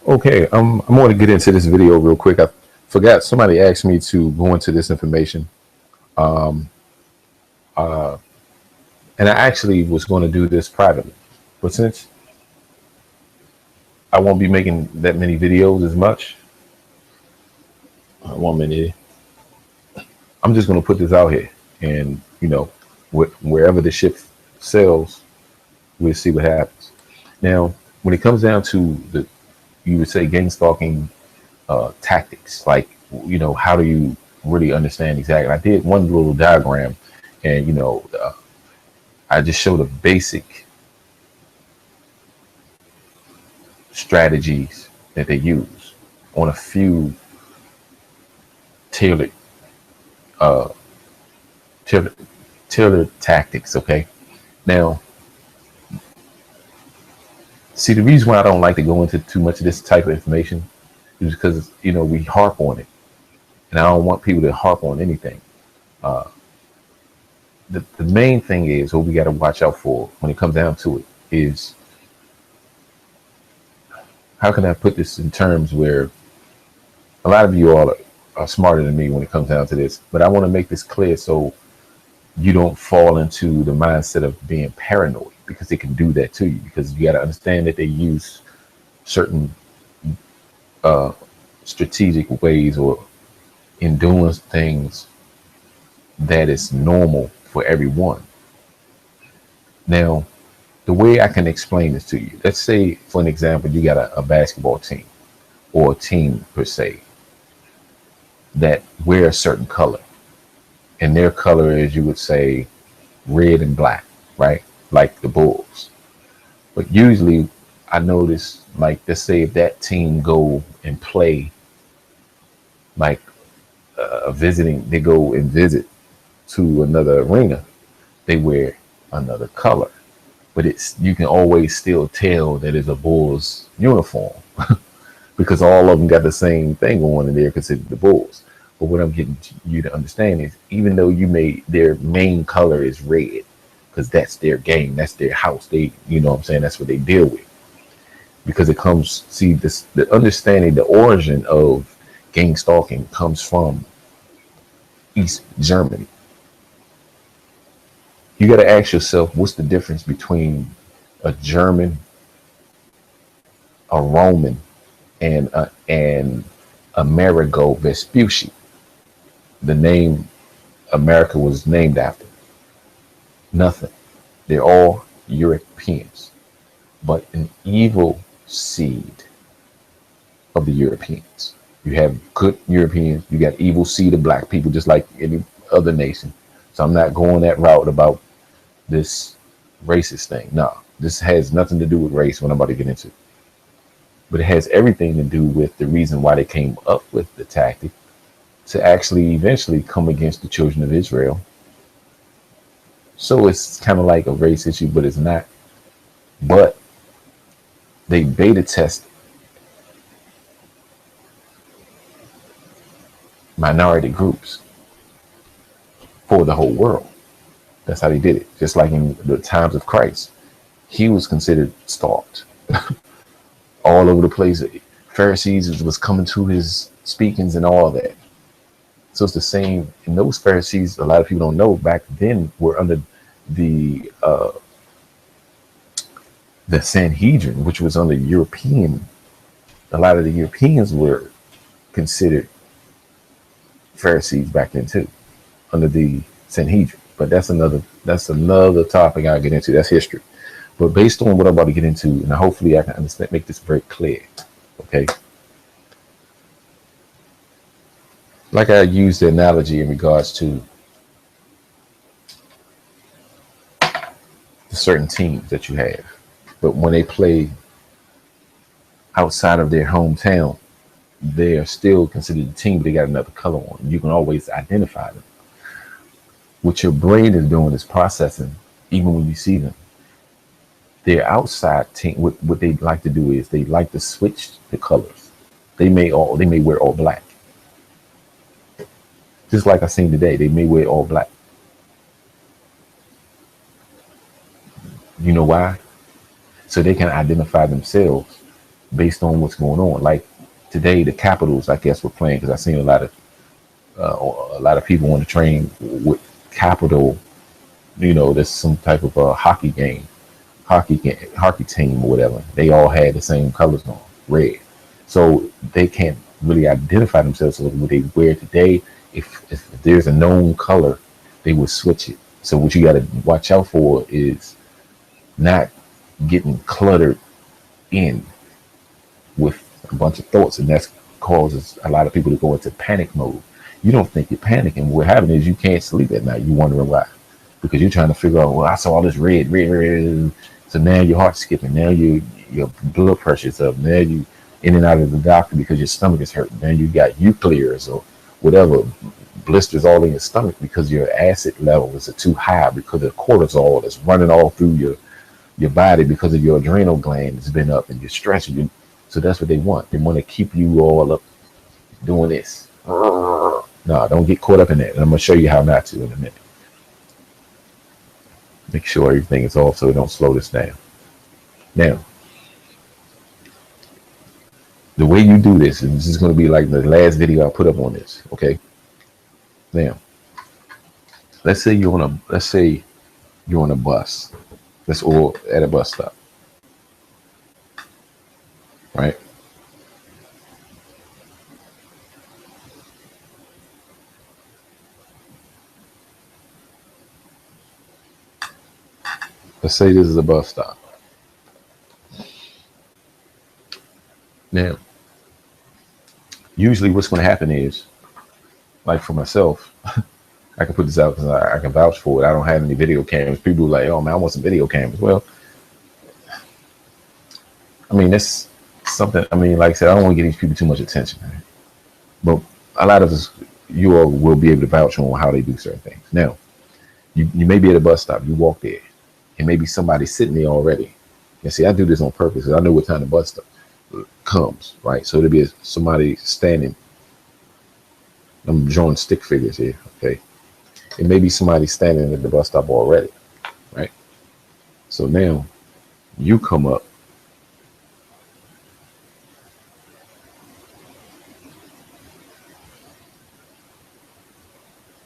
Okay, I'm going to get into this video real quick. I forgot somebody asked me to go into this information, and I actually was going to do this privately, but since I won't be making that many videos as much, 1 minute, I'm just going to put this out here, and wherever the ship sells, we'll see what happens. Now, when it comes down to the, you would say gang stalking tactics, like how do you really understand exactly? I did one little diagram, and I just showed the basic strategies that they use on a few tailored uh tailored, tailored tactics. Okay, now see, the reason why I don't like to go into too much of this type of information is because we harp on it, and I don't want people to harp on anything. uh the main thing is what we got to watch out for when it comes down to it is, how can I put this in terms where a lot of you all are smarter than me when it comes down to this, but I want to make this clear so you don't fall into the mindset of being paranoid, because they can do that to you, because you got to understand that they use certain uh, strategic ways or in doing things that is normal for everyone. Now, the way I can explain this to you, let's say, for an example, you got a basketball team or a team per se that wear a certain color, and their color is, you would say, red and black, right? Like the Bulls. But usually I notice, like, let's say if that team go and play, like, visiting, they go and visit to another arena, they wear another color. But it's, you can always still tell that it's a Bulls uniform because all of them got the same thing going in there because it's the Bulls. But what I'm getting you to understand is, even though you may, their main color is red, because that's their game, that's their house. They, what I'm saying, that's what they deal with. Because it comes, see, this, the understanding, the origin of gang stalking comes from East Germany. You got to ask yourself, what's the difference between a German, a Roman, and Amerigo Vespucci, the name America was named after? Nothing. They're all Europeans, but an evil seed of the Europeans. You have good Europeans, you got evil seed of black people, just like any other nation. So I'm not going that route about this racist thing. No, this has nothing to do with race, what I'm about to get into. But it has everything to do with the reason why they came up with the tactic to actually eventually come against the children of Israel. So it's kind of like a race issue, but it's not. But they beta test minority groups for the whole world. That's how they did it. Just like in the times of Christ, he was considered stalked all over the place. Pharisees was coming to his speakings and all that. So it's the same. And those Pharisees, a lot of people don't know, back then were under the Sanhedrin, which was under European. A lot of the Europeans were considered Pharisees back then too, under the Sanhedrin. But that's another topic I'll get into. That's history. But based on what I'm about to get into, and hopefully I can understand, make this very clear. Okay. Like I used the analogy in regards to the certain teams that you have, but when they play outside of their hometown, they are still considered a team, but they got another color on. You can always identify them. What your brain is doing is processing, even when you see them. Their outside team, what they like to do is they like to switch the colors. They may wear all black. Just like I seen today, they may wear all black. You know why? So they can identify themselves based on what's going on. Like today, the Capitals, I guess, were playing because I seen a lot of people on the train with Capital. You know, there's some type of a hockey team or whatever. They all had the same colors on, red. So they can't really identify themselves. So what they wear today, if there's a known color, they would switch it. So what you got to watch out for is not getting cluttered in with a bunch of thoughts, and that causes a lot of people to go into panic mode. You don't think you're panicking. What happening is you can't sleep at night. You're wondering why, because you're trying to figure out. Well, I saw all this red, red, red. So now your heart's skipping. Now your blood pressure's up. Now you in and out of the doctor because your stomach is hurting. Now you got euclirs or whatever blisters all in your stomach because your acid levels are too high because of cortisol that's running all through your body because of your adrenal gland has been up and you're stressing you. So that's what they want. They want to keep you all up doing this. No, don't get caught up in that. And I'm going to show you how not to in a minute. Make sure everything is off so it don't slow this down. Now, the way you do this, and this is going to be like the last video I put up on this, okay? Now, let's say you're on a bus. Or at a bus stop, right? Let's say this is a bus stop. Now, usually what's going to happen is, like for myself, I can put this out because I can vouch for it. I don't have any video cameras. People are like, oh man, I want some video cameras. Well, I mean, that's something, I mean, like I said, I don't want to get these people too much attention. Right? But a lot of us, you all will be able to vouch on how they do certain things. Now, you may be at a bus stop, you walk there, and maybe somebody's sitting there already. And see, I do this on purpose because I know what time the bus stop comes, right? So there'll be somebody standing. I'm drawing stick figures here, okay? It may be somebody standing at the bus stop already, right? So now you come up,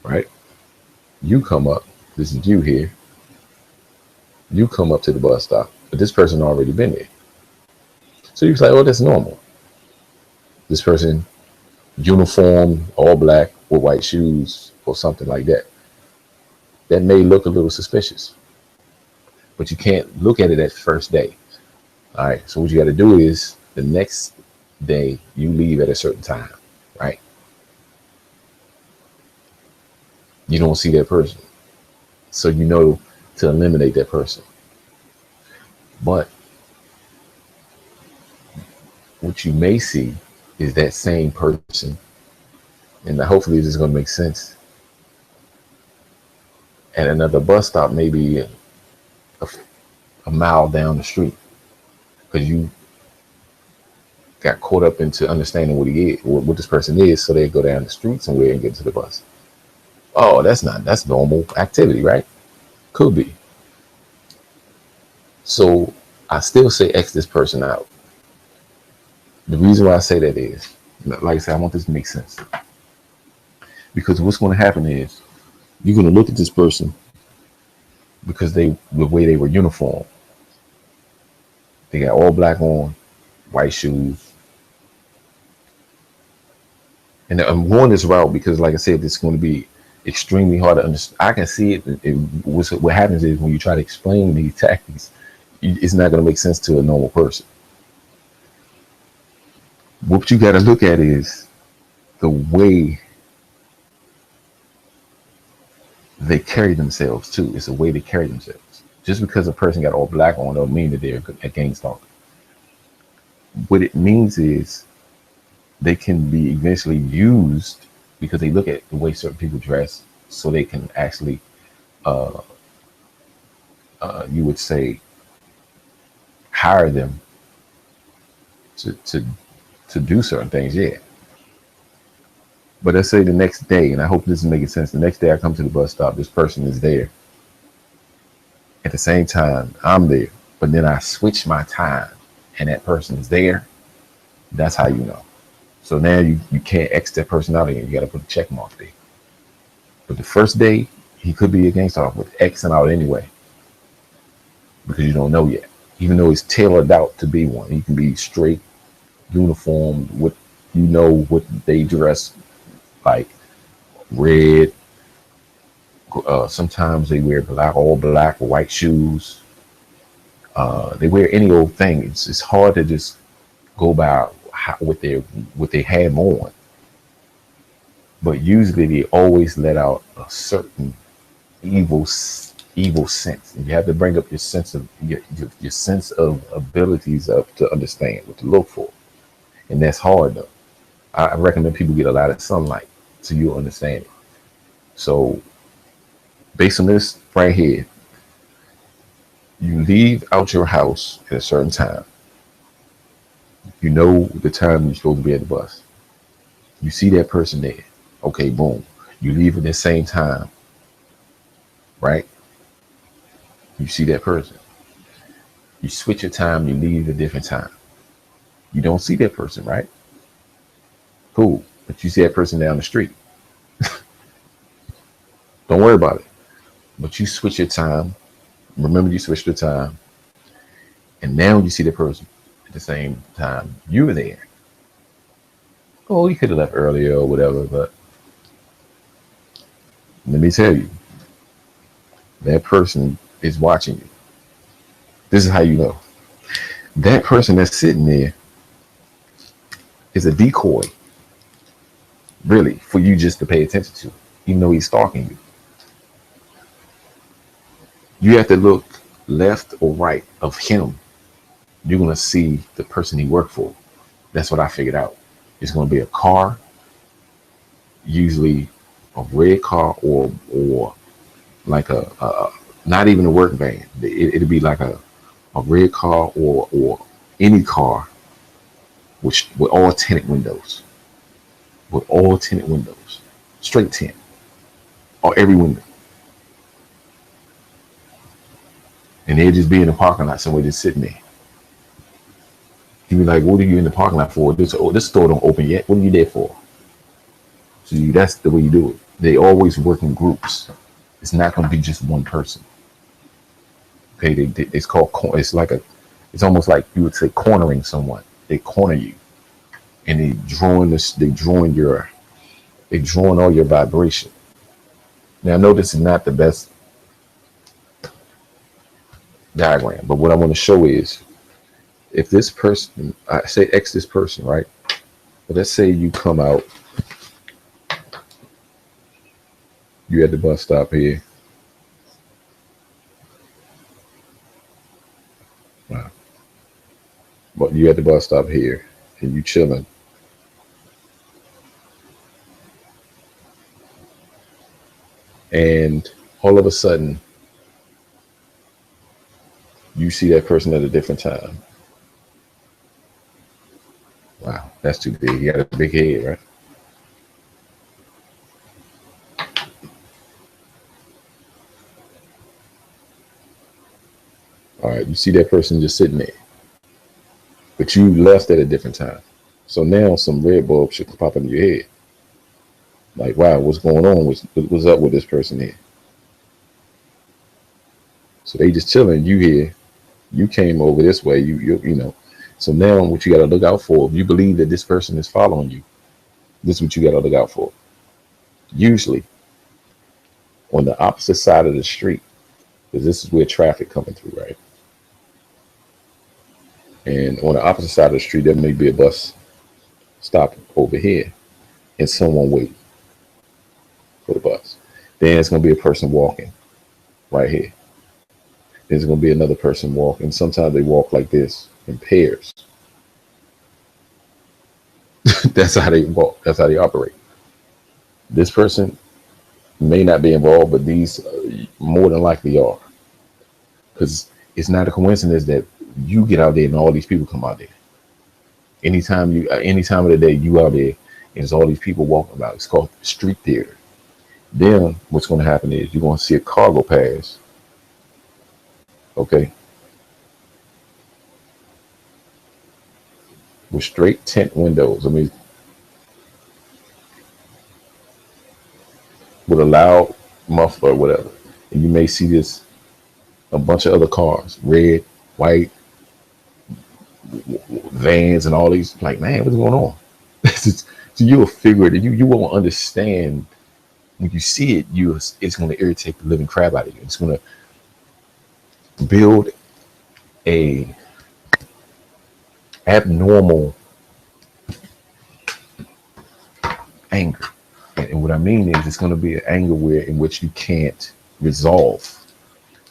right? You come up, this is you here. You come up to the bus stop, but this person already been there. So you're like, oh, that's normal. This person, uniform, all black with white shoes or something like that. That may look a little suspicious, but you can't look at it that first day. All right. So what you got to do is the next day you leave at a certain time, right? You don't see that person. So you know to eliminate that person. But what you may see is that same person, and hopefully this is going to make sense, at another bus stop, maybe a mile down the street, because you got caught up into understanding what he is, what this person is, so they go down the street somewhere and get to the bus. Oh, that's normal activity, right? Could be. So I still say X this person out. The reason why I say that is, like I said, I want this to make sense. Because what's going to happen is you're going to look at this person because the way they were uniform. They got all black on, white shoes. And I'm going this route because, like I said, it's going to be extremely hard to understand. I can see it. What happens is when you try to explain these tactics, it's not going to make sense to a normal person. What you got to look at is the way they carry themselves too. It's the way they carry themselves. Just because a person got all black on don't mean that they're a gangstalker. What it means is they can be eventually used because they look at the way certain people dress, so they can actually, you would say, hire them to do certain things. Yeah. But let's say the next day, and I hope this is making sense. The next day I come to the bus stop, this person is there. At the same time, I'm there, but then I switch my time and that person is there. That's how you know. So now you can't X that person out again. You got to put a check mark there. But the first day, he could be a gangster with Xing out anyway because you don't know yet. Even though it's tailored out to be one, he can be straight, uniform, with what they dress like, red. Sometimes they wear black, all black, white shoes. They wear any old thing. It's hard to just go by what they have on. But usually they always let out a certain evil evil sense, and you have to bring up your sense of your sense of abilities up to understand what to look for, and that's hard though. I recommend people get a lot of sunlight so you'll understand it. So based on this right here, you leave out your house at a certain time. You know the time you're supposed to be at the bus. You see that person there. Okay, boom. You leave at the same time, right? You see that person. You switch your time, you leave at a different time. You don't see that person, right? Cool. But you see that person down the street. Don't worry about it. But you switch your time. Remember, you switched the time. And now you see the person at the same time you were there. Oh, you could have left earlier or whatever, but let me tell you, that person is watching you. This is how you know. That person that's sitting there is a decoy, really, for you just to pay attention to, even though he's stalking you. You have to look left or right of him. You're going to see the person he worked for. That's what I figured out. It's going to be a car, usually a red car, or like a not even a work van. It'll be like a red car or any car with all tinted windows. With all tinted windows. Straight tint. Or every window. And they'll just be in the parking lot somewhere just sitting there. You be like, what are you in the parking lot for? This store don't open yet. What are you there for? So that's the way you do it. They always work in groups. It's not going to be just one person. Okay, it's called. It's almost like you would say cornering someone. They corner you, and they drawing this. They drawing all your vibration. Now I know this is not the best diagram, but what I want to show is if this person, I say X this person, right? But let's say you come out, you at the bus stop here. Wow. But you at the bus stop here and you chilling. And all of a sudden, you see that person at a different time. Wow, that's too big. You got a big head, right? All right, you see that person just sitting there, but you left at a different time. So now some red bulbs should pop into your head. Like, wow, what's going on? What's up with this person here? So they just chilling. You here? You came over this way. You know. So now what you got to look out for? If you believe that this person is following you, this is what you got to look out for. Usually, on the opposite side of the street, because this is where traffic coming through, right? And on the opposite side of the street, there may be a bus stop over here, and someone waiting for the bus. Then it's going to be a person walking right here. There's going to be another person walking. Sometimes they walk like this in pairs. That's how they walk. That's how they operate. This person may not be involved, but these more than likely are. Because it's not a coincidence that you get out there and all these people come out there. Any time of the day, you out there and there's all these people walking about. It's called street theater. Then what's going to happen is you're going to see a car go past. Okay. with straight tint windows. I mean, with a loud muffler or whatever. And you may see this a bunch of other cars, red, white, vans, and all these. Like, man, what's going on? So you'll figure it. You won't understand when you see it. It's going to irritate the living crap out of you. It's going to build a abnormal anger. And what I mean is, it's going to be an anger in which you can't resolve,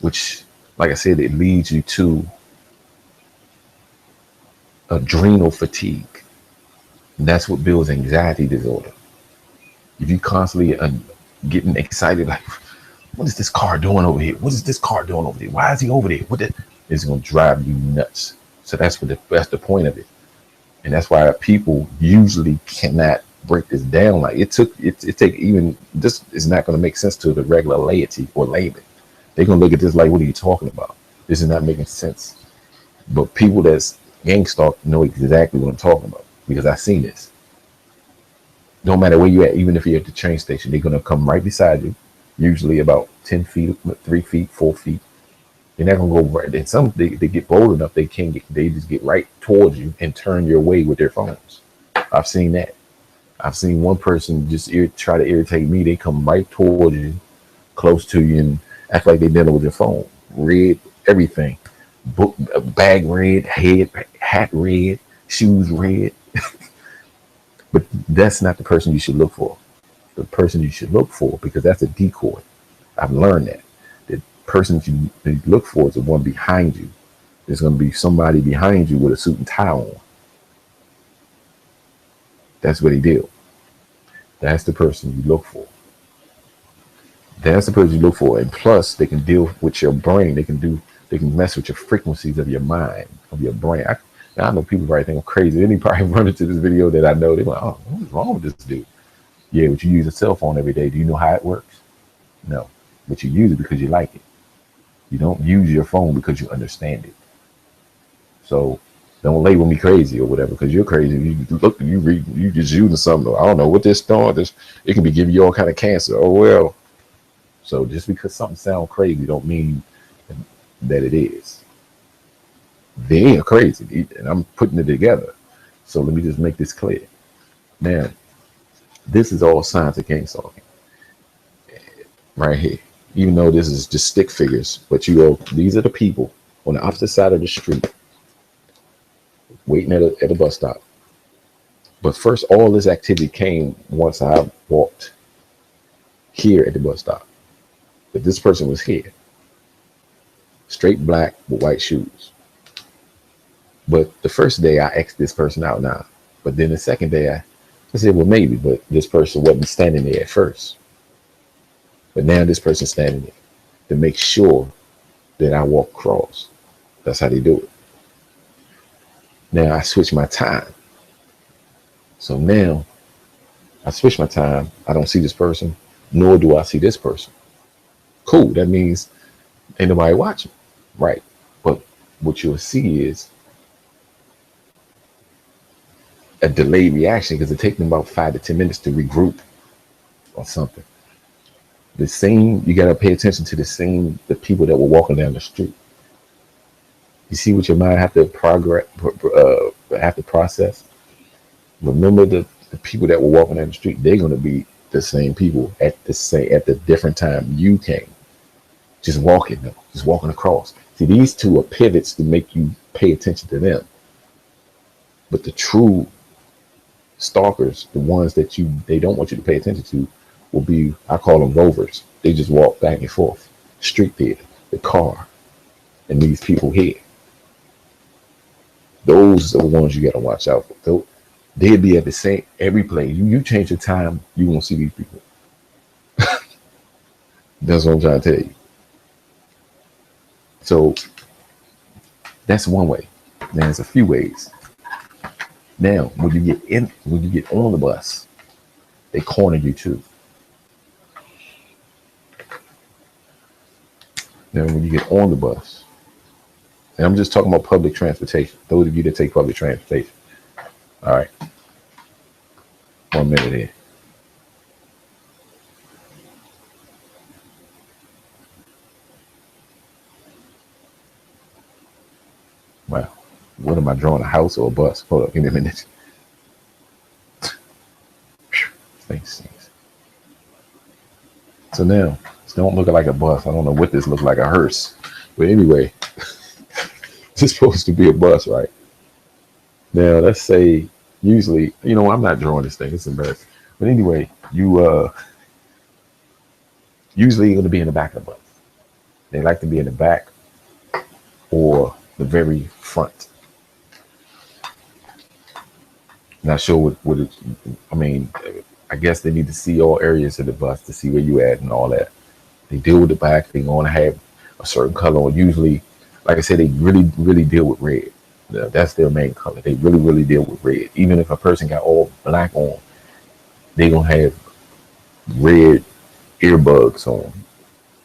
which, like I said, it leads you to adrenal fatigue. And that's what builds anxiety disorder. If you constantly getting excited, like, what is this car doing over here? What is this car doing over there? Why is he over there? It's going to drive you nuts. So that's the point of it. And that's why people usually cannot break this down. Like it take even this is not going to make sense to the regular laity or layman. They're going to look at this like, what are you talking about? This is not making sense. But people that's gang stalk know exactly what I'm talking about, because I've seen this. No matter where you're at, even if you're at the train station, they're going to come right beside you, usually about 10 feet, 3 feet, 4 feet. They're not going to go right. And some, they get bold enough, they just get right towards you and turn your way with their phones. I've seen that. I've seen one person just try to irritate me. They come right towards you, close to you, and act like they're dealing with their phone. Red, everything. Book, bag red, hat red, shoes red. But that's not the person you should look for. The person you should look for, because that's a decoy. I've learned that. The person you look for is the one behind you. There's going to be somebody behind you with a suit and tie on. That's what they do. That's the person you look for. That's the person you look for. And plus, they can deal with your brain. They can mess with your frequencies of your mind, of your brain. I know people probably think I'm crazy. Then they probably run into this video that I know. They're like, oh, what's wrong with this dude? Yeah, but you use a cell phone every day. Do you know how it works? No. But you use it because you like it. You don't use your phone because you understand it. So don't label me crazy or whatever, because you're crazy. You just using something. I don't know what this thought. It can be giving you all kind of cancer. Oh well. So just because something sounds crazy don't mean that it is. They are crazy, and I'm putting it together. So let me just make this clear. Now, this is all signs of gangstalking right here. Even though this is just stick figures, but these are the people on the opposite side of the street waiting at a bus stop. But first, all this activity came once I walked here at the bus stop. But this person was here, straight black with white shoes. But the first day I asked this person out now. But then the second day I said, well, maybe, but this person wasn't standing there at first. But now this person's standing there to make sure that I walk across. That's how they do it. Now I switch my time. So now I switch my time. I don't see this person, nor do I see this person. Cool. That means ain't nobody watching. Right. But what you'll see is a delayed reaction, because it takes them about 5 to 10 minutes to regroup or something. You got to pay attention to the people that were walking down the street. You see what your mind have to process. Remember the people that were walking down the street, they're going to be the same people at the different time you came. Just walking across. See, these two are pivots to make you pay attention to them. But the true stalkers, the ones that they don't want you to pay attention to, will be, I call them rovers. They just walk back and forth. Street theater, the car, and these people here. Those are the ones you got to watch out for. They'll be at the same every place. You change your time, you won't see these people. That's what I'm trying to tell you. So that's one way. Now there's a few ways. Now, when you get on the bus, they corner you too. Now, when you get on the bus, and I'm just talking about public transportation, those of you that take public transportation, All right, 1 minute here. Wow. What am I drawing? A house or a bus? Hold up, give me a minute. Thanks. So now, it don't look like a bus. I don't know what this looks like, a hearse. But anyway, this is supposed to be a bus, right? Now, let's say, usually, I'm not drawing this thing. It's embarrassing. But anyway, usually you're going to be in the back of the bus. They like to be in the back or the very front. Not sure what it, I mean, I guess they need to see all areas of the bus to see where you at and all that. They deal with the back. They're going to have a certain color on. Usually, like I said, they really, really deal with red. That's their main color. They really, really deal with red. Even if a person got all black on, they going to have red earbuds on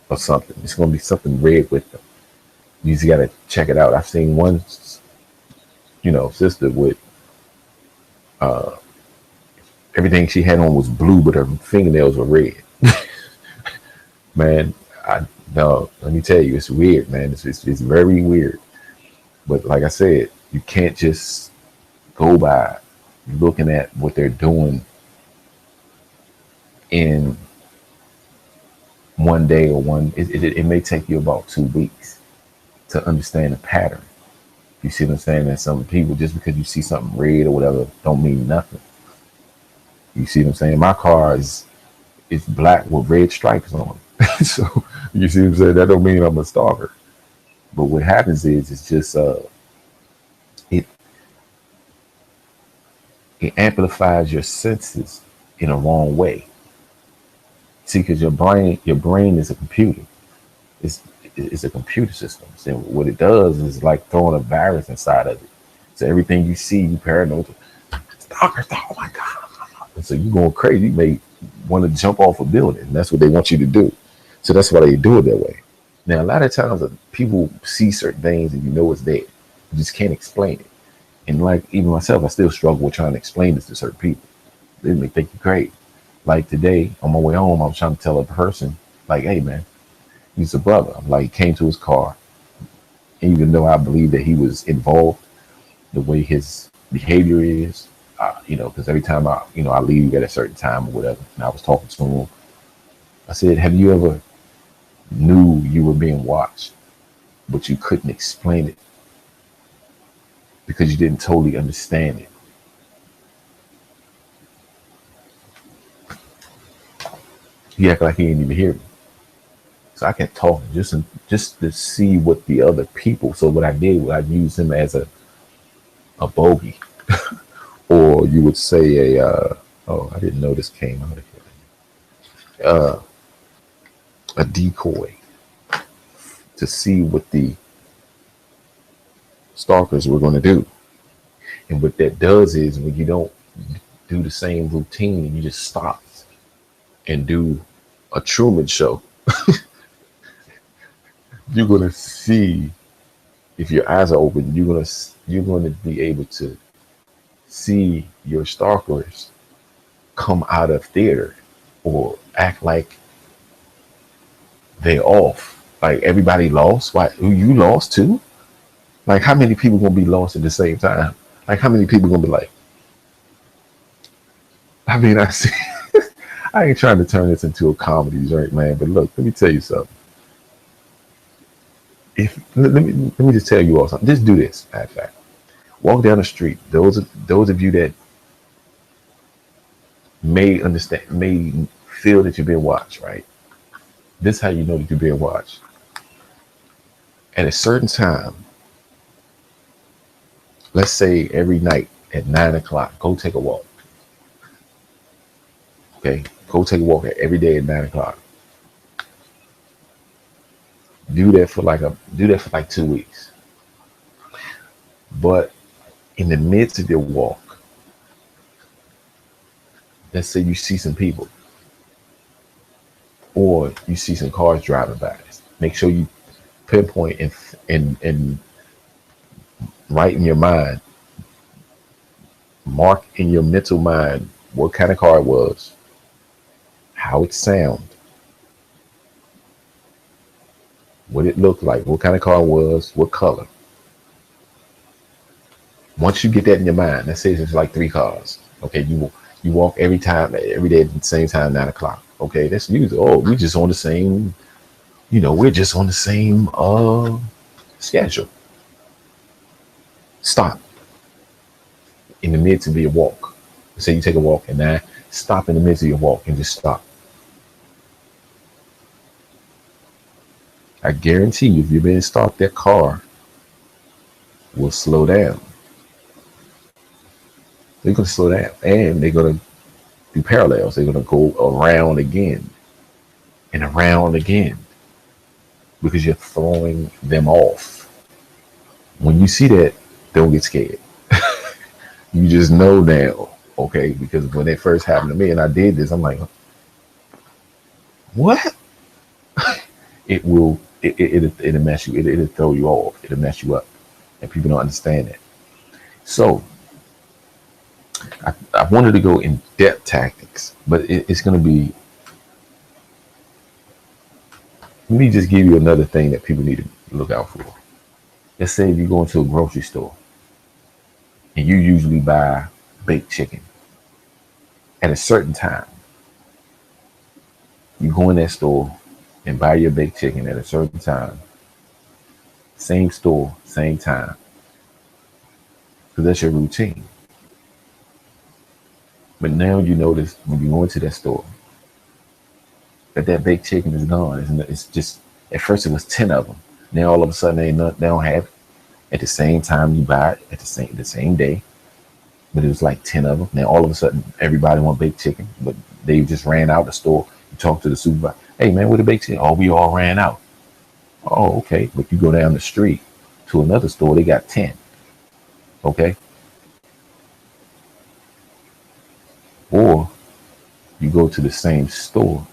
or something. It's going to be something red with them. You just got to check it out. I've seen one, sister with everything she had on was blue, but her fingernails were red. Man, no, let me tell you, it's weird, man. It's very weird. But like I said, you can't just go by looking at what they're doing in one day or it may take you about 2 weeks to understand the pattern. You see what I'm saying? And some people, just because you see something red or whatever, don't mean nothing. You see what I'm saying? My car is black with red stripes on it. So you see what I'm saying? That don't mean I'm a stalker. But what happens is it's just it it amplifies your senses in a wrong way. See, because your brain is a computer. It's it's a computer system. So what it does is like throwing a virus inside of it. So everything you see, you paranoid. Stalker, oh my God. And so you going crazy. You may want to jump off a building. That's what they want you to do. So that's why they do it that way. Now, a lot of times people see certain things and you know it's there. You just can't explain it. And like even myself, I still struggle with trying to explain this to certain people. They may think you're crazy. Like today, on my way home, I was trying to tell a person, like, hey man, he's a brother. I'm like, he came to his car. And even though I believe that he was involved, the way his behavior is, because every time I leave at a certain time or whatever, and I was talking to him, I said, have you ever knew you were being watched, but you couldn't explain it because you didn't totally understand it? He acted like he didn't even hear me. So I kept talking just to see what the other people. So what I did was I used him as a bogey, or you would say oh, I didn't know this came out of here. A decoy to see what the stalkers were going to do. And what that does is when you don't do the same routine and you just stop and do a Truman Show, you're going to see, if your eyes are open, you're going to be able to see your stalkers come out of theater or act like they're off. Like everybody lost. Why you lost too? Like how many people gonna be lost at the same time? Like how many people gonna be like? I mean, I see. I ain't trying to turn this into a comedy, right, man? But look, let me tell you something. If let me just tell you all something. Just do this. Matter of fact, walk down the street. Those of you that may understand, may feel that you're being watched, right? This is how you know that you're being watched. At a certain time, let's say every night at 9 o'clock, go take a walk. Okay, go take a walk every day at 9 o'clock. Do that for like 2 weeks. But in the midst of your walk, let's say you see some people or you see some cars driving by. Make sure you pinpoint and write in your mind Mark in your mental mind what kind of car it was, how it sounded, what it looked like, what kind of car it was, what color. Once you get that in your mind, let's say it's like 3 cars. Okay, you walk every time, every day at the same time, 9 o'clock. Okay, that's usually, oh, we just on the same, we're just on the same schedule. Stop in the midst of your walk. Say you take a walk and now stop in the midst of your walk and just stop. I guarantee you, if you've been stopped, that car will slow down. They're going to slow down and they're going to do parallels. They're going to go around again and around again because you're throwing them off. When you see that, don't get scared. You just know now, okay? Because when it first happened to me and I did this, I'm like, what? It'll mess you. It'll throw you off. It'll mess you up. And people don't understand that. So I wanted to go in depth tactics, but it's going to be, let me just give you another thing that people need to look out for. Let's say if you go into a grocery store and you usually buy baked chicken at a certain time. You go in that store and buy your baked chicken at a certain time. Same store, same time. Because that's your routine. But now you notice when you go into that store that baked chicken is gone. It's just, at first it was 10 of them. Now all of a sudden they don't have it. At the same time you buy it, at the same day. But it was like 10 of them. Now all of a sudden everybody want baked chicken, but they just ran out the store. You talk to the supervisor. Hey man, where the baked chicken? Oh, we all ran out. Oh, okay. But you go down the street to another store, they got 10. Okay. Or you go to the same store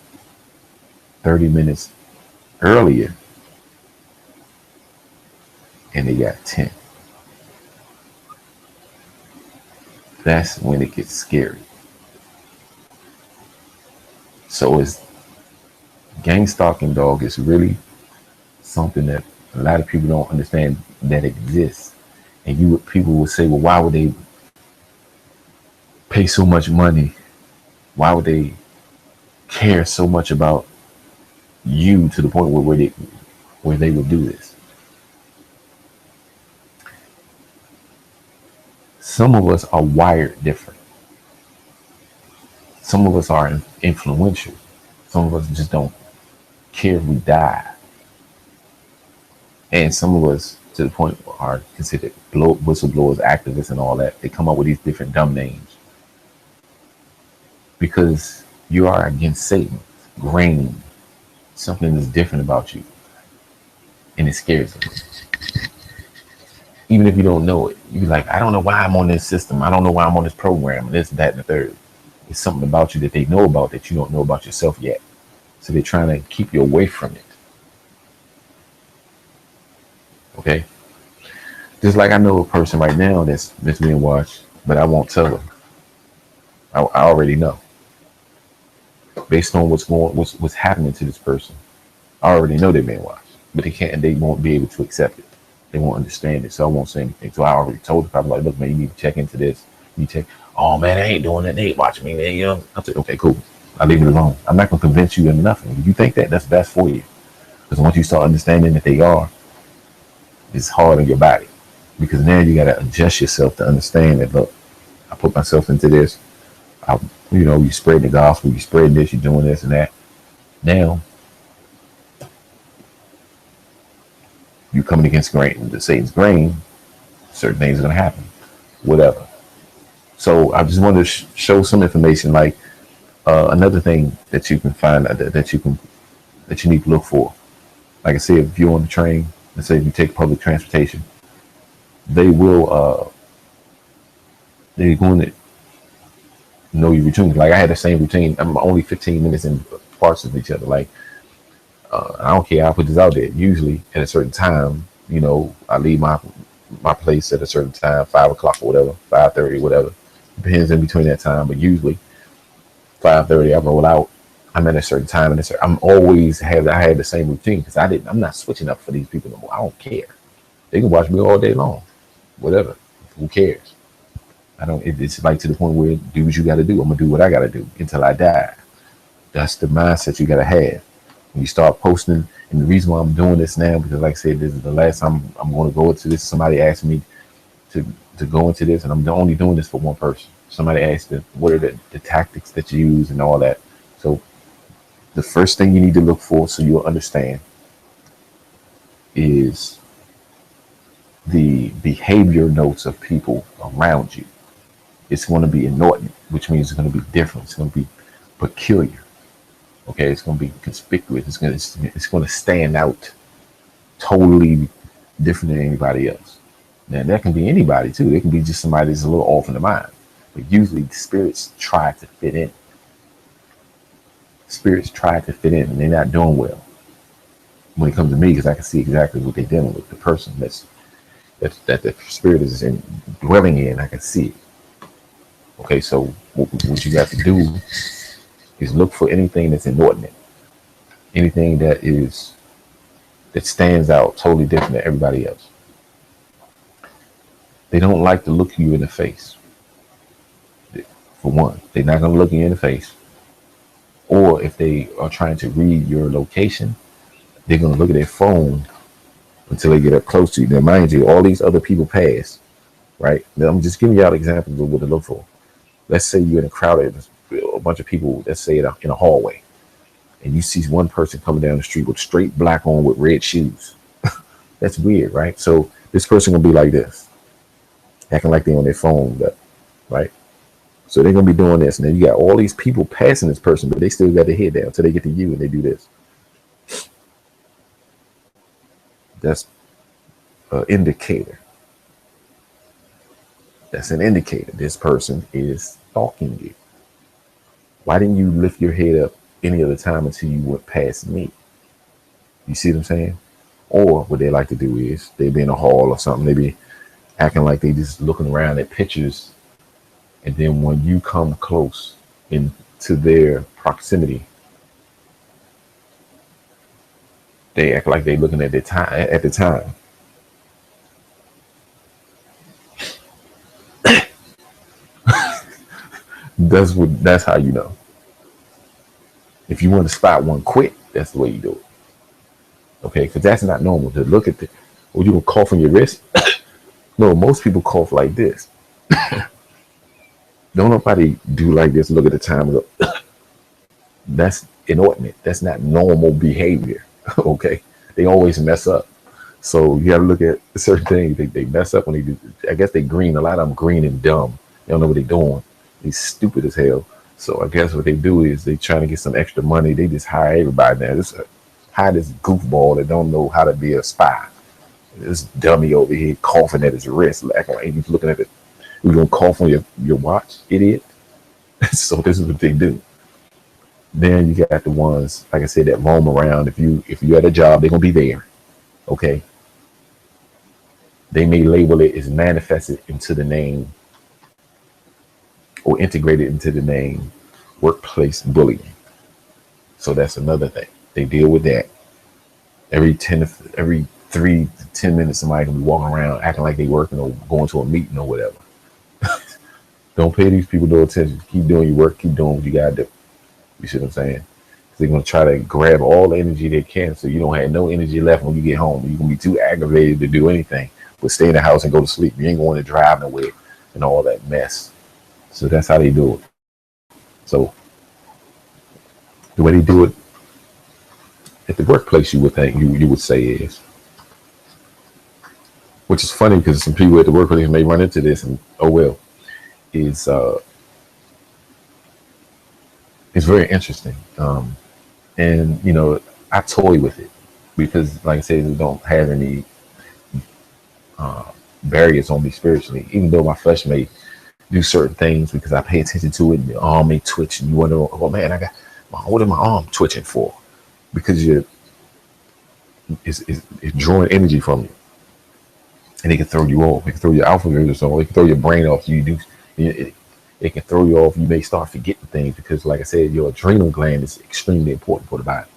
30 minutes earlier and they got 10. That's when it gets scary. So it's gangstalking, dog, is really something that a lot of people don't understand that exists. And people would say, well, why would they pay so much money? Why would they care so much about you to the point where they would do this? Some of us are wired different. Some of us are influential. Some of us just don't care if we die. And some of us, to the point, are considered whistleblowers, activists, and all that. They come up with these different dumb names because you are against Satan, grain. Something is different about you, and it scares them. Even if you don't know it, you be like, I don't know why I'm on this system. I don't know why I'm on this program, and this, that, and the third. It's something about you that they know about that you don't know about yourself yet. So they're trying to keep you away from it. Okay? Just like I know a person right now that's being watched, but I won't tell them. I already know. Based on what's happening to this person. I already know they're being watched. But they won't be able to accept it. They won't understand it. So I won't say anything. So I already told the people, like, look, man, you need to check into this. You check, oh man, I ain't doing that. They ain't watching me. They, I'll say, okay, cool. I'll leave it alone. I'm not gonna convince you of nothing. If you think that, that's best for you. Because once you start understanding that they are, it's hard on your body. Because now you gotta adjust yourself to understand that, look, I put myself into this. You spread the gospel, you spread this, you're doing this and that. Now you coming against Satan's grain, certain things are gonna happen. Whatever. So I just wanted to show some information, like another thing that you can find that you need to look for. Like I said, if you're on the train, let's say if you take public transportation, they're going to know your routine. Like I had the same routine. I'm only 15 minutes in parts of each other. Like I don't care. I'll put this out there. Usually at a certain time, I leave my place at a certain time, 5 o'clock or whatever, 5:30, whatever. Depends in between that time, but usually 5:30 I roll out. I'm at a certain time, and I'm always I had the same routine because I'm not switching up for these people no more. I don't care. They can watch me all day long, whatever. Who cares? I don't. It's like to the point where do what you got to do. I'm gonna do what I got to do until I die. That's the mindset you got to have. When you start posting, and the reason why I'm doing this now because, like I said, this is the last time I'm going to go into this. Somebody asked me to go into this, and I'm only doing this for one person. Somebody asked me, what are the tactics that you use and all that. So the first thing you need to look for, so you'll understand, is the behavior notes of people around you. It's going to be inordinate, which means it's going to be different. It's going to be peculiar. Okay, it's going to be conspicuous. It's going to stand out totally different than anybody else. Now that can be anybody too. It can be just somebody that's a little off in the mind. But usually the spirits try to fit in. Spirits try to fit in, and they're not doing well when it comes to me because I can see exactly what they're dealing with. The person that the spirit is dwelling in, I can see it. Okay, so what you got to do is look for anything that's inordinate, anything that stands out totally different than everybody else. They don't like to look you in the face. For one, they're not going to look you in the face. Or if they are trying to read your location, they're going to look at their phone until they get up close to you. Now, mind you, all these other people pass, right? Now, I'm just giving you out examples of what to look for. Let's say you're in a crowd, a bunch of people, let's say in a hallway, and you see one person coming down the street with straight black on with red shoes. That's weird, right? So this person going to be like this, acting like they're on their phone, right? So they're going to be doing this. And then you got all these people passing this person, but they still got their head down until they get to you and they do this. That's an indicator. That's an indicator. This person is stalking you. Why didn't you lift your head up any other time until you went past me? You see what I'm saying? Or what they like to do is they be in a hall or something. They be acting like they just looking around at pictures. And then when you come close into their proximity, they act like they looking at the time. That's how you know. If you want to spot one quick, that's the way you do it. Okay, because that's not normal to look at or you gonna cough on your wrist. No, most people cough like this. Don't nobody do like this. Look at the time and go. That's inordinate. That's not normal behavior. Okay, they always mess up. So you got to look at certain things. They mess up when they do. I guess they green. A lot of them green and dumb. They don't know what they're doing. They stupid as hell. So I guess what they do is they trying to get some extra money. They just hire everybody now. Hire this goofball that don't know how to be a spy. This dummy over here coughing at his wrist, acting like he's looking at it. You gonna cough on your watch, idiot? So this is what they do. Then you got the ones, like I said, that roam around. If you at a job, they're gonna be there. Okay. They may label it as manifested into the name or integrated into the name workplace bullying. So that's another thing. They deal with that. Every 3 to 10 minutes, somebody can be walking around acting like they working or going to a meeting or whatever. Don't pay these people no attention. Keep doing your work. Keep doing what you gotta do. You see what I'm saying? They're gonna try to grab all the energy they can, so you don't have no energy left when you get home. You're gonna be too aggravated to do anything but stay in the house and go to sleep. You ain't going to drive nowhere and all that mess. So that's how they do it. So the way they do it at the workplace, you would think you would say is, which is funny because some people at the workplace may run into this and oh well. It's very interesting. And you know, I toy with it because like I said, it don't have any barriers on me spiritually, even though my flesh may do certain things because I pay attention to it and your arm may twitch and you wonder, oh man, what is my arm twitching for? Because it's drawing energy from you. And it can throw you off. It can throw your alpha waves on. It can throw your brain off. You It can throw you off. You may start forgetting things because, like I said, your adrenal gland is extremely important for the body.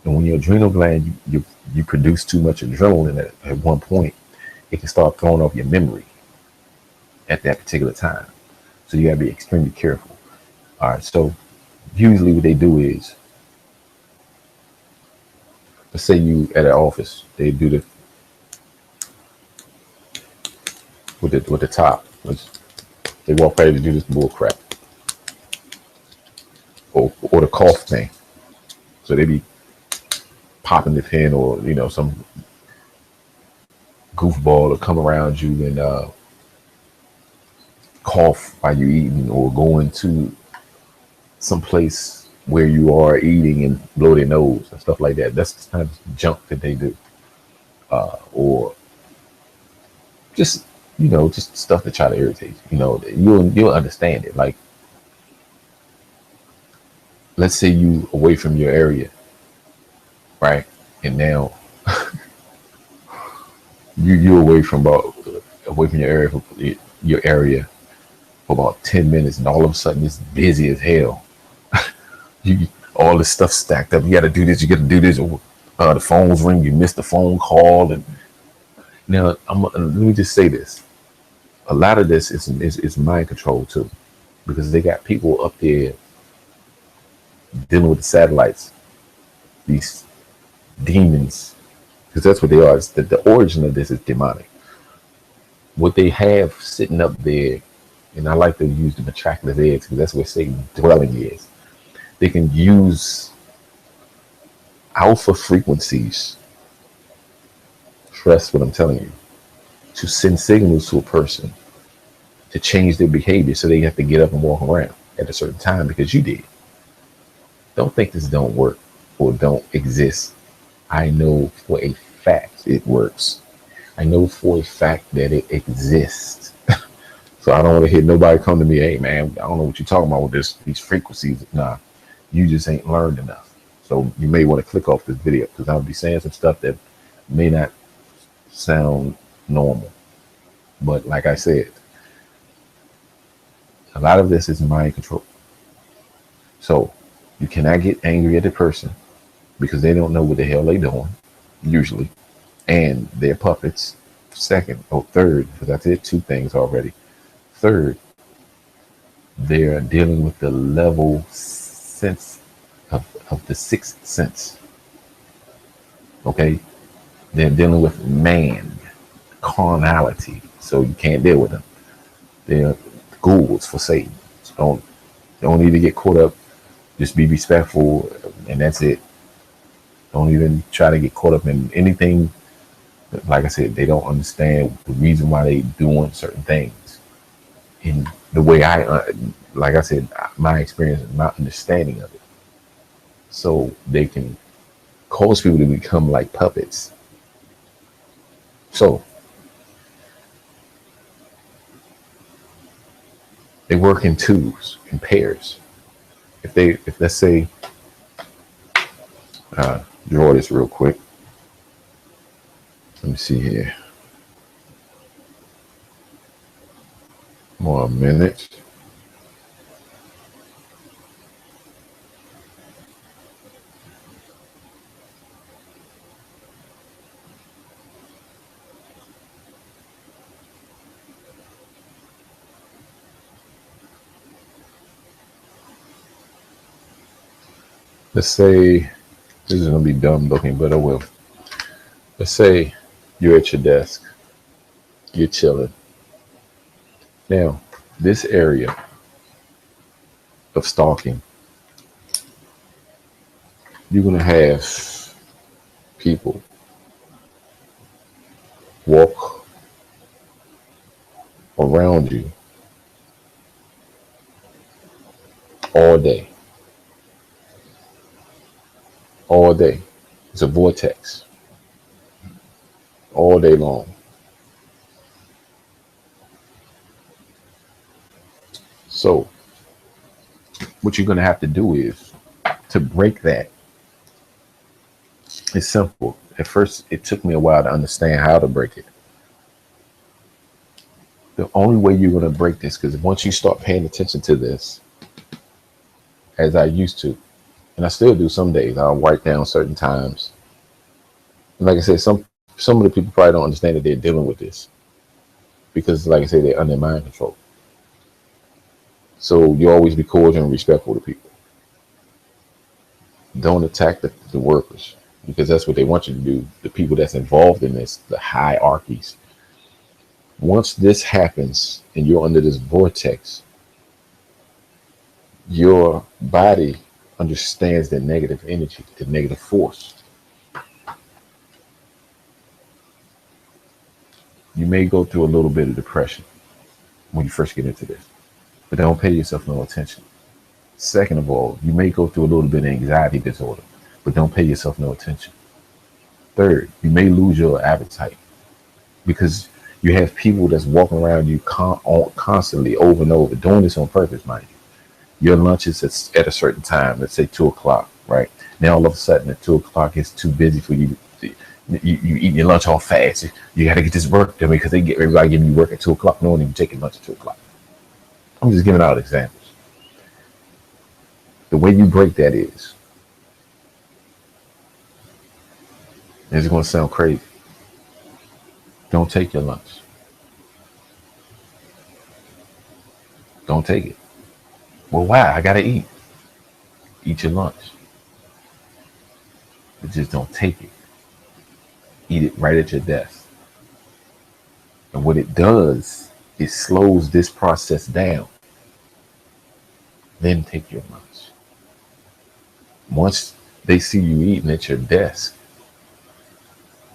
And when your adrenal gland, you produce too much adrenaline at one point, it can start throwing off your memory at that particular time. So you got to be extremely careful. All right. So usually what they do is, let's say you at an office, they do the with the top. They walk by to do this bull crap or the cough thing. So they be popping the pen or some goofball will come around you and cough while you eating or going to some place where you are eating and blow their nose and stuff like that. That's the kind of junk that they do. Or just just stuff to try to irritate you'll understand it. Like, let's say you away from your area, right? And now you away from your area for about 10 minutes, and all of a sudden it's busy as hell. You all this stuff stacked up. You got to do this. You got to do this. The phone's ring. You missed the phone call. And now let me just say this: a lot of this is mind control too, because they got people up there dealing with the satellites, these demons, because that's what they are. It's the origin of this is demonic. What they have sitting up there, and I like to use the metraculated eggs because that's where Satan's dwelling is. They can use alpha frequencies, trust what I'm telling you, to send signals to a person to change their behavior so they have to get up and walk around at a certain time because you did. Don't think this don't work or don't exist. I know for a fact it works. I know for a fact that it exists. So I don't want to hear nobody come to me, hey man, I don't know what you're talking about with these frequencies. Nah, you just ain't learned enough. So you may want to click off this video because I'll be saying some stuff that may not sound normal. But like I said, a lot of this is mind control. So you cannot get angry at the person because they don't know what the hell they're doing, usually. And they're puppets. Second or third, because I did two things already. Third, they're dealing with the level sense of the sixth sense. Okay? They're dealing with man, carnality. So you can't deal with them. They're ghouls for Satan. So don't need to get caught up. Just be respectful, and that's it. Don't even try to get caught up in anything. Like I said, they don't understand the reason why they doing certain things. In the way like I said, my experience and my understanding of it. So they can cause people to become like puppets. So they work in twos, in pairs. If let's say, draw this real quick. Let me see here. More a minute. Let's say, this is going to be dumb looking, but I will. Let's say you're at your desk. You're chilling. Now, this area of stalking, you're going to have people walk around you all day. All day. It's a vortex. All day long. So what you're going to have to do is to break that. It's simple. At first, it took me a while to understand how to break it. The only way you're going to break this, because once you start paying attention to this, as I used to, and I still do some days, I'll write down certain times. And like I said, some of the people probably don't understand that they're dealing with this because, like I said, they're under mind control. So you always be cordial and respectful to people. Don't attack the workers because that's what they want you to do. The people that's involved in this, the hierarchies. Once this happens and you're under this vortex, your body understands the negative energy, the negative force. You may go through a little bit of depression when you first get into this, but don't pay yourself no attention. Second of all, you may go through a little bit of anxiety disorder, but don't pay yourself no attention. Third, you may lose your appetite because you have people that's walking around you constantly over and over, doing this on purpose, mind you. Your lunch is at a certain time, let's say 2 o'clock, right? Now all of a sudden at 2 o'clock, it's too busy for you. You eat your lunch all fast. You got to get this work done because everybody giving you work at 2 o'clock. No one even taking lunch at 2 o'clock. I'm just giving out examples. The way you break that is, it's going to sound crazy. Don't take your lunch. Don't take it. Well, why? I got to eat. Eat your lunch. But just don't take it. Eat it right at your desk. And what it does, it slows this process down. Then take your lunch. Once they see you eating at your desk,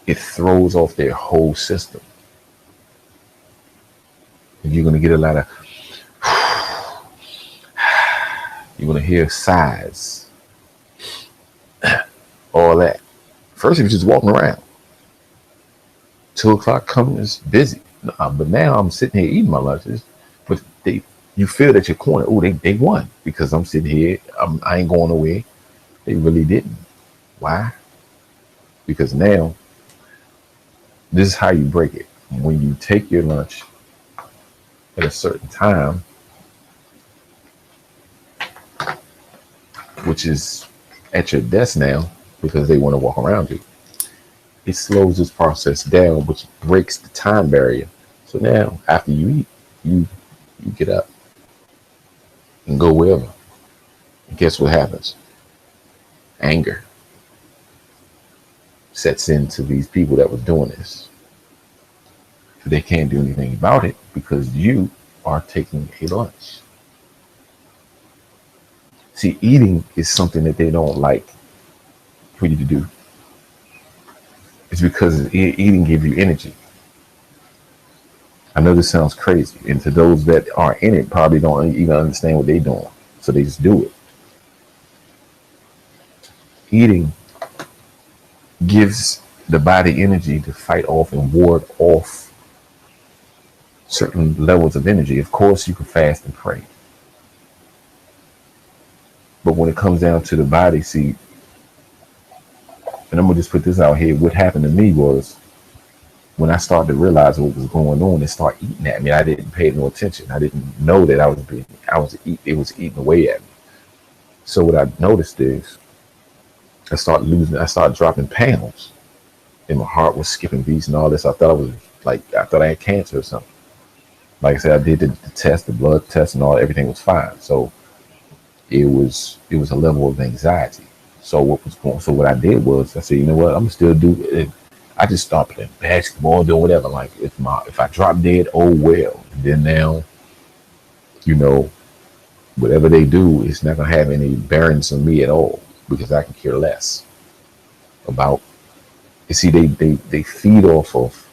it throws off their whole system. And you're going to get a lot of, you're going to hear sighs, all that. First, you're just walking around. 2 o'clock coming is busy. But now I'm sitting here eating my lunches, but you feel that you're cornered. Oh, they won because I'm sitting here. I ain't going nowhere. They really didn't. Why? Because now, this is how you break it. When you take your lunch at a certain time, which is at your desk now, because they want to walk around you, it slows this process down, which breaks the time barrier. So now, after you eat, you get up and go wherever. And guess what happens? Anger sets into these people that were doing this. They can't do anything about it because you are taking a lunch. See, eating is something that they don't like for you to do. It's because eating gives you energy. I know this sounds crazy, and to those that are in it probably don't even understand what they're doing, so they just do it. Eating gives the body energy to fight off and ward off certain levels of energy. Of course, you can fast and pray. But when it comes down to the body, see, and I'm going to just put this out here, what happened to me was when I started to realize what was going on and start eating at me, I didn't pay no attention. I didn't know that it was eating away at me. So what I noticed is I started dropping pounds, and my heart was skipping beats and all this. I thought I had cancer or something. Like I said, I did the test, the blood test, and everything was fine. So it was a level of anxiety. So what I did was I said, you know what, I'm gonna still do it. I just started playing basketball, doing whatever. Like if I drop dead, oh well. And then now, whatever they do, it's not gonna have any bearings on me at all because I can care less about. You see, they feed off of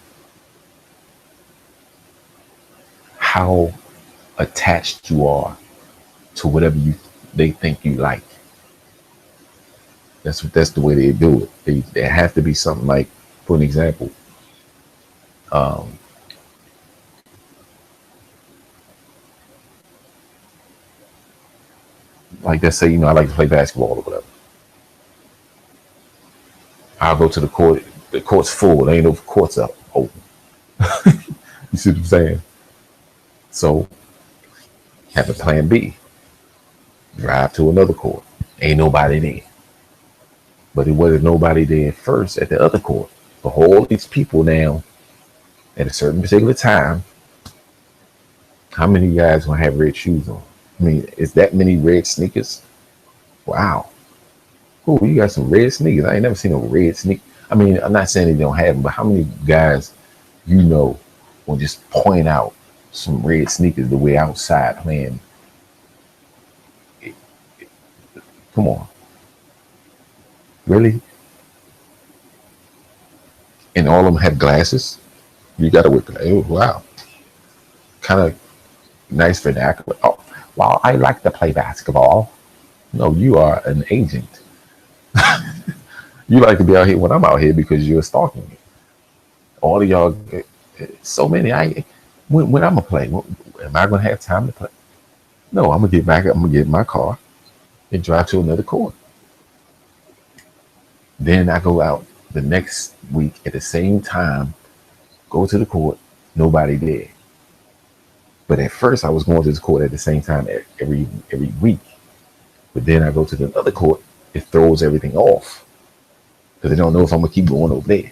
how attached you are to whatever they think you like. That's the way they do it. There has to be something like, for an example, like let's say, I like to play basketball or whatever. I'll go to the court. The court's full. There ain't no courts up open. You see what I'm saying? So have a plan B. Drive to another court. Ain't nobody there. But it wasn't nobody there first at the other court. But all these people now at a certain particular time, how many guys gonna have red shoes on? I mean, is that many red sneakers? Wow. Oh, you got some red sneakers. I ain't never seen a red sneaker. I mean, I'm not saying they don't have them, but how many guys you know will just point out some red sneakers the way outside playing? Come on. Really? And all of them have glasses? You gotta wear glasses. Oh, wow. Kind of nice vernacular. Oh, well, I like to play basketball. No, you are an agent. You like to be out here when I'm out here because you're stalking me. All of y'all, so many. When I'm gonna play, am I gonna have time to play? No, I'm gonna get back. I'm gonna get in my car and drive to another court. Then I go out the next week at the same time, go to the court, nobody there. But at first, I was going to the court at the same time every week. But then I go to the other court, it throws everything off because they don't know if I'm gonna keep going over there.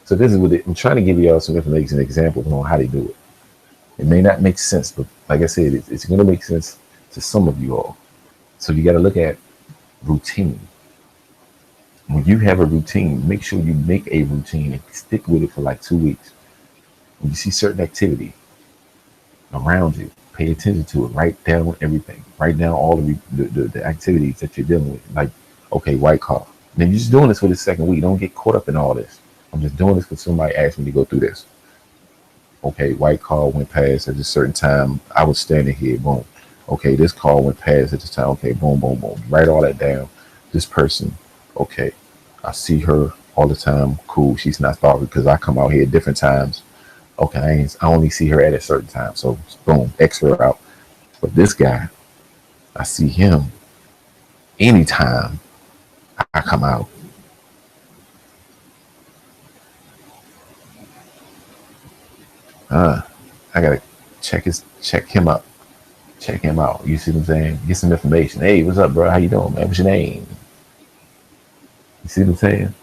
So this is what I'm trying to give you all some information, examples on how they do it. It may not make sense, but like I said, it's going to make sense to some of you all. So you got to look at routine. When you have a routine, make sure you make a routine and stick with it for like 2 weeks. When you see certain activity around you, pay attention to it. Write down everything. Write down all the activities that you're dealing with. Like, okay, white car. Now you're just doing this for the second week. Don't get caught up in all this. I'm just doing this because somebody asked me to go through this. Okay, white car went past at a certain time. I was standing here, boom. Okay, this car went past at this time. Okay, boom, boom, boom. Write all that down. This person, okay, I see her all the time. Cool, she's not stalking because I come out here at different times. Okay, I only see her at a certain time. So, boom, X her out. But this guy, I see him anytime I come out. I gotta check him up. Check him out. You see what I'm saying? Get some information. Hey, what's up, bro? How you doing, man? What's your name? You see what I'm saying?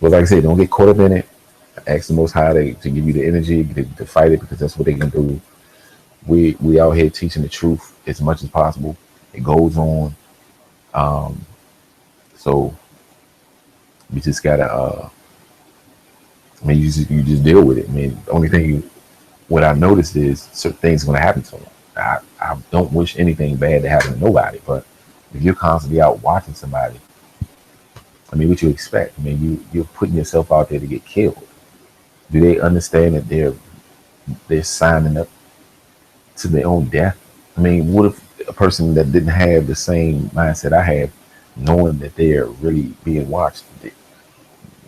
But like I said, don't get caught up in it. Ask the Most High to give you the energy to fight it because that's what they can do. We out here teaching the truth as much as possible. It goes on. So you just gotta. I mean, you just deal with it. I mean, the only thing what I noticed is certain things are gonna happen to them. I don't wish anything bad to happen to nobody, but if you're constantly out watching somebody, I mean, what you expect? I mean, you're putting yourself out there to get killed. Do they understand that they're signing up to their own death? I mean, what if a person that didn't have the same mindset I have, knowing that they're really being watched,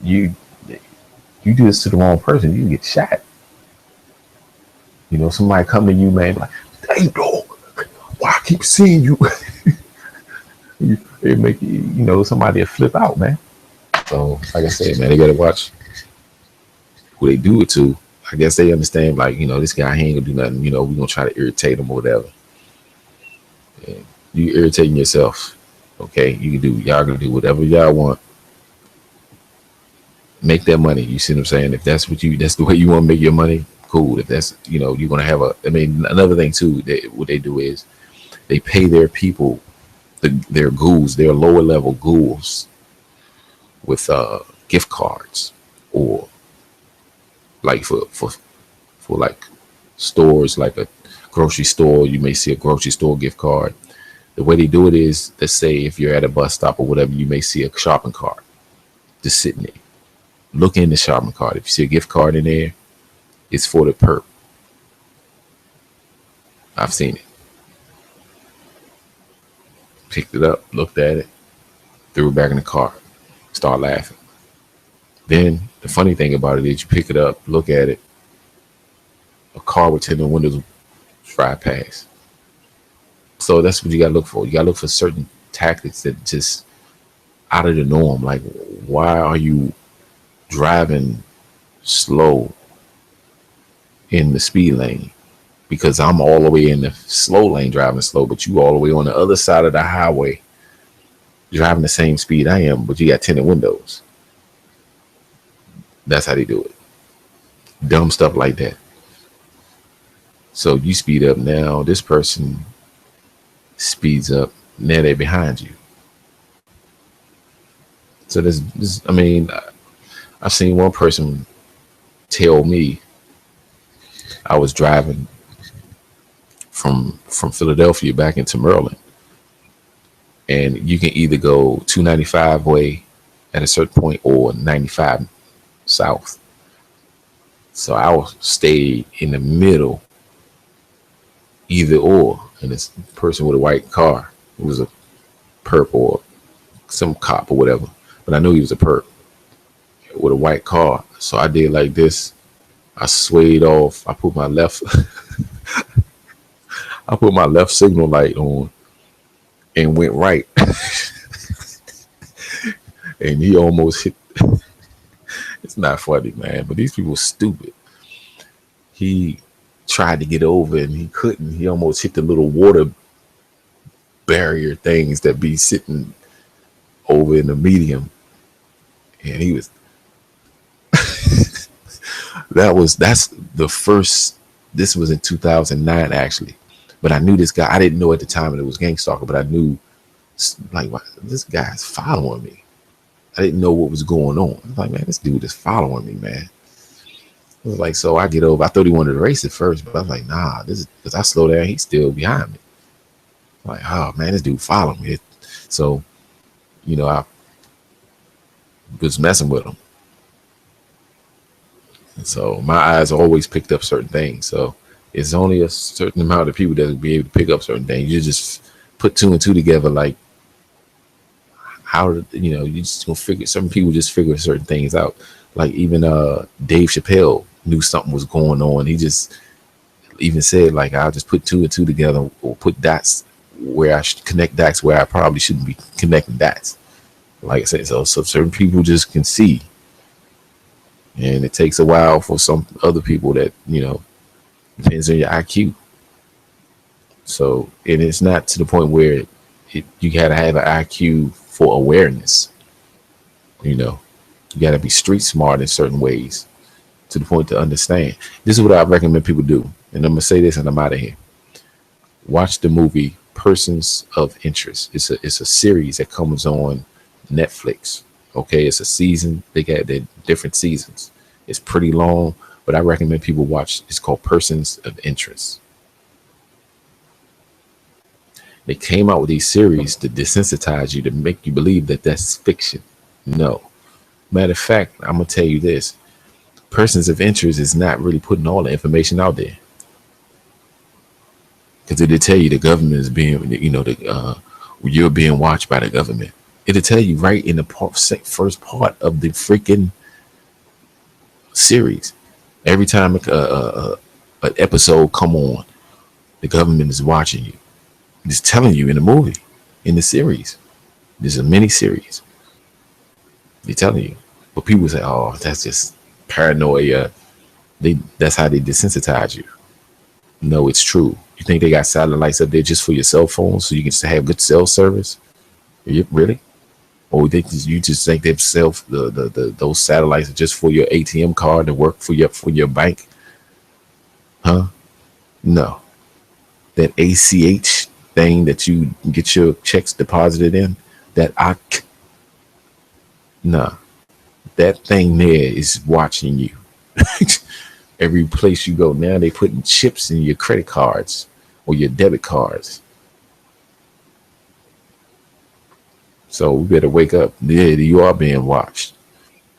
you you do this to the wrong person, you can get shot. You know, somebody come to you, man, like, hey, dog, why I keep seeing you? It make somebody flip out, man. So, like I said, man, they gotta watch who they do it to. I guess they understand, like, this guy he ain't gonna do nothing. We're gonna try to irritate him or whatever. And you irritating yourself. Okay, y'all gonna do whatever y'all want. Make that money. You see what I'm saying? If that's the way you want to make your money, cool. If that's, you're gonna have another thing too, what they do is they pay their people, their ghouls, their lower level ghouls with gift cards or like for like stores, like a grocery store. You may see a grocery store gift card. The way they do it is, let's say if you're at a bus stop or whatever, you may see a shopping cart just sitting there. Look in the shopping cart. If you see a gift card in there, it's for the perp. I've seen it. Picked it up, looked at it, threw it back in the car, start laughing. Then the funny thing about it is you pick it up, look at it, a car with tinted windows drive past. So that's what you gotta look for. You gotta look for certain tactics that just out of the norm. Like, why are you driving slow in the speed lane because I'm all the way in the slow lane driving slow, but you all the way on the other side of the highway driving the same speed I am, but you got tinted windows. That's how they do it. Dumb stuff like that. So you speed up now, this person speeds up, now they're behind you. So this I mean, I've seen one person tell me I was driving from Philadelphia back into Maryland, and you can either go 295 way at a certain point or 95 south. So I will stay in the middle, either or. And this person with a white car, it was a perp or some cop or whatever, but I knew he was a perp with a white car. So I did like this. I swayed off. I put my left signal light on and went right, and he almost hit. It's not funny, man, but these people are stupid. He tried to get over and he couldn't. He almost hit the little water barrier things that be sitting over in the medium, and he was. That's the first. This was in 2009 actually, but I knew this guy. I didn't know at the time that it was Gangstalker, but I knew like this guy's following me. I didn't know what was going on. I was like, man, this dude is following me, man. I was like, so I get over. I thought he wanted to race it first, but I was like, nah, this is because I slow down, he's still behind me. I'm like, oh man, this dude followed me. So, I was messing with him. And so my eyes always picked up certain things. So it's only a certain amount of people that will be able to pick up certain things. You just put two and two together, like how you just gonna figure. Some people just figure certain things out. Like even Dave Chappelle knew something was going on. He just even said like, I'll just put two and two together, or put dots where I should connect dots where I probably shouldn't be connecting dots. Like I said, so certain people just can see, and it takes a while for some other people that depends on your IQ. So, and it's not to the point where you gotta have an IQ for awareness. You gotta be street smart in certain ways to the point to understand. This is what I recommend people do, and I'm gonna say this, and I'm out of here. Watch the movie Persons of Interest. It's a series that comes on Netflix. Okay, it's a season. They got their different seasons. It's pretty long, but I recommend people watch. It's called Persons of Interest. They came out with these series to desensitize you, to make you believe that that's fiction. No. Matter of fact, I'm gonna tell you this: Persons of Interest is not really putting all the information out there, because it'll tell you the government is being, you're being watched by the government. It'll tell you right in the first part of the freaking series. Every time an episode come on, the government is watching you. It's telling you in the movie, in the series. There's a mini series. They're telling you, but people say, "Oh, that's just paranoia." That's how they desensitize you. No, it's true. You think they got satellites up there just for your cell phone so you can have good cell service? Really? Or you just think themselves those satellites are just for your ATM card to work for your bank? Huh? No. That ACH thing that you get your checks deposited in, nah. That thing there is watching you. Every place you go now, they putting chips in your credit cards or your debit cards. So we better wake up. Yeah, you are being watched.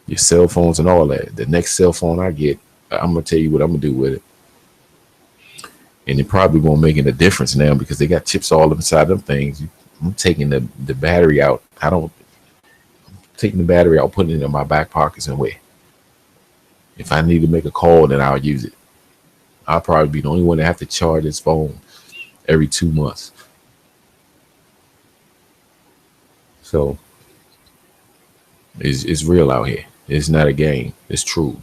Your cell phones and all that. The next cell phone I get, I'm gonna tell you what I'm gonna do with it. And it probably won't make a difference now because they got chips all inside them things. I'm taking the battery out. Taking the battery out, putting it in my back pocket somewhere. If I need to make a call, then I'll use it. I'll probably be the only one that have to charge his phone every 2 months. So it's real out here. It's not a game. It's true.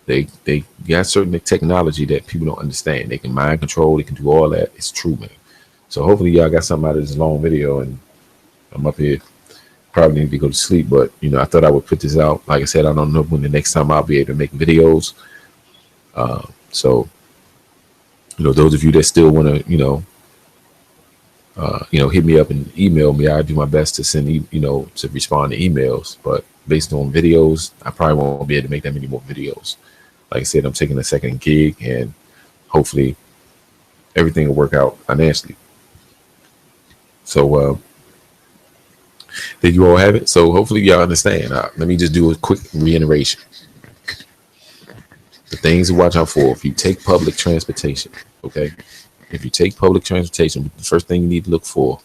They got certain technology that people don't understand. They can mind control. They can do all that. It's true, man. So hopefully y'all got something out of this long video. And I'm up here probably need to go to sleep, but I thought I would put this out. Like I said, I don't know when the next time I'll be able to make videos. So those of you that still want to hit me up and email me, I do my best to send to respond to emails. But based on videos, I probably won't be able to make that many more videos. Like I said, I'm taking a second gig, and hopefully everything will work out financially. So there you all have it. So hopefully y'all understand. Let me just do a quick reiteration. The things to watch out for if you take public transportation. Okay, if you take public transportation, the first thing you need to look for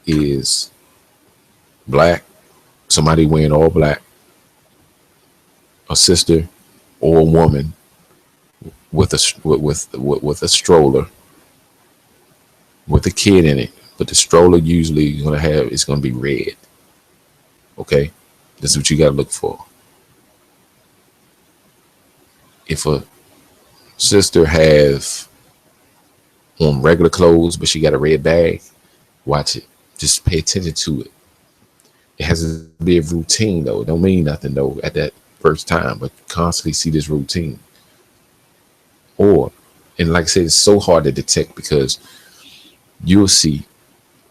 is black, somebody wearing all black, a sister or a woman with a stroller with a kid in it, but the stroller usually it's going to be red. Okay, this is what you got to look for. If a sister has on regular clothes but she got a red bag, watch it. Just pay attention to it. It has to be a routine though. It don't mean nothing though at that first time, but constantly see this routine. And like I said, it's so hard to detect because you'll see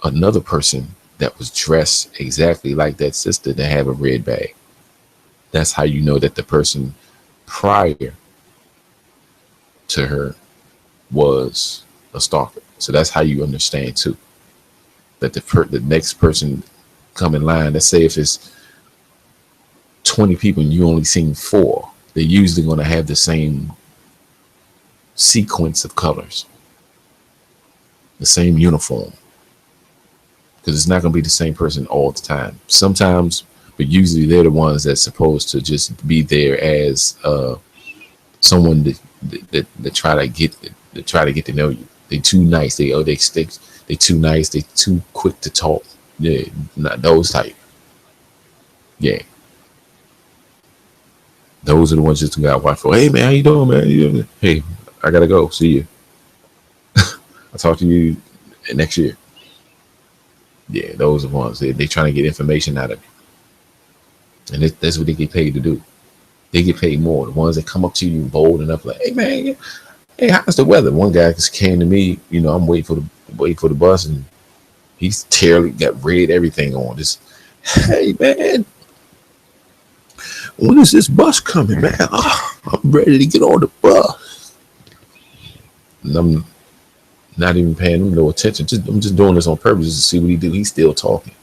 another person that was dressed exactly like that sister that have a red bag. That's how you know that the person prior to her was a stalker. So that's how you understand too that the next person come in line. Let's say if it's 20 people and you only seen 4, they're usually going to have the same sequence of colors, the same uniform, because it's not going to be the same person all the time. Sometimes, but usually they're the ones that's supposed to just be there as someone that try to get to know you. They too nice. They too nice. They too quick to talk. Yeah, not those type. Yeah, those are the ones just got to watch for. Hey man, how you doing, man? Hey, I gotta go. See you. I'll talk to you next year. Yeah, those are the ones. They trying to get information out of you, and that's what they get paid to do. They get paid more. The ones that come up to you bold enough, like, hey man, hey, how's the weather? One guy just came to me. I'm waiting for the bus, and he's got red everything on. Just, hey man, when is this bus coming, man? Oh, I'm ready to get on the bus. And I'm not even paying him no attention. I'm just doing this on purpose just to see what he do. He's still talking.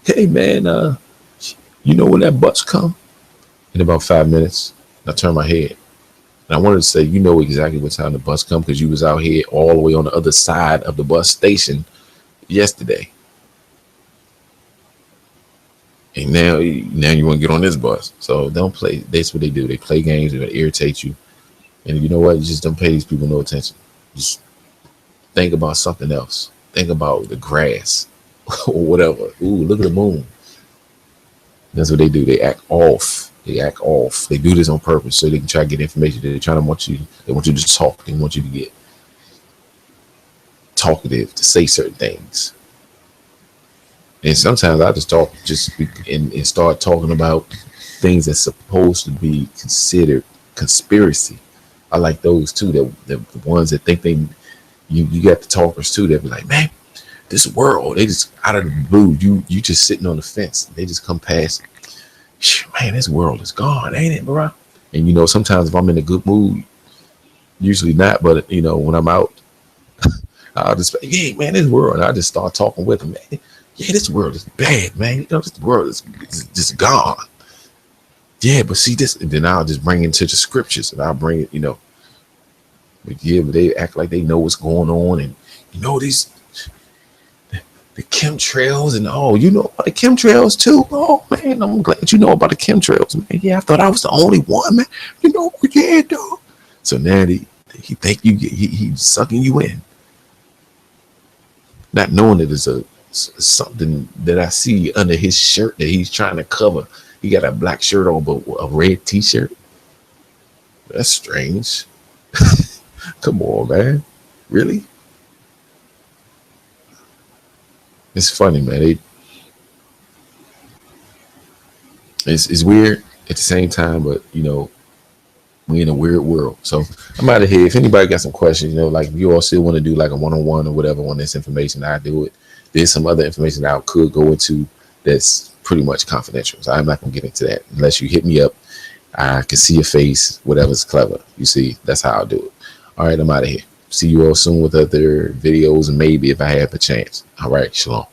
Hey man, when that bus come? In about 5 minutes, I turn my head. And I wanted to say, exactly what time the bus come because you was out here all the way on the other side of the bus station yesterday. And now you want to get on this bus. So don't play. That's what they do. They play games. They're going to irritate you. And you know what? You just don't pay these people no attention. Just think about something else. Think about the grass or whatever. Ooh, look at the moon. That's what they do. They act off. They do this on purpose so they can try to get information. They want you to talk. They want you to get talkative, to say certain things. And sometimes I just talk and start talking about things that's supposed to be considered conspiracy. I like those too. The ones that think you got the talkers too. They'll be like, man, this world, they just out of the blue. You just sitting on the fence. They just come past. Man, this world is gone, ain't it, bro? And sometimes if I'm in a good mood, usually not, but when I'm out, I'll just, yeah, man, this world. And I just start talking with them, man. Yeah, this world is bad, man. This world is just gone. Yeah, but see this, and then I'll just bring it into the scriptures, and I'll bring it, But yeah, but they act like they know what's going on, and these the chemtrails and you know about the chemtrails too. Oh man, I'm glad you know about the chemtrails, man. Yeah, I thought I was the only one, man. Yeah, dog. So now he think he's sucking you in, not knowing that it's something that I see under his shirt that he's trying to cover He got a black shirt on, but a red t-shirt. That's strange. Come on, man. Really? It's funny, man. It's weird at the same time, but we in a weird world. So I'm out of here. If anybody got some questions, like if you all still want to do like a one-on-one or whatever on this information, I do it. There's some other information that I could go into that's pretty much confidential. So I'm not gonna get into that unless you hit me up. I can see your face, whatever's clever. You see, that's how I'll do it. All right, I'm out of here. See you all soon with other videos, and maybe if I have the chance. All right, shalom.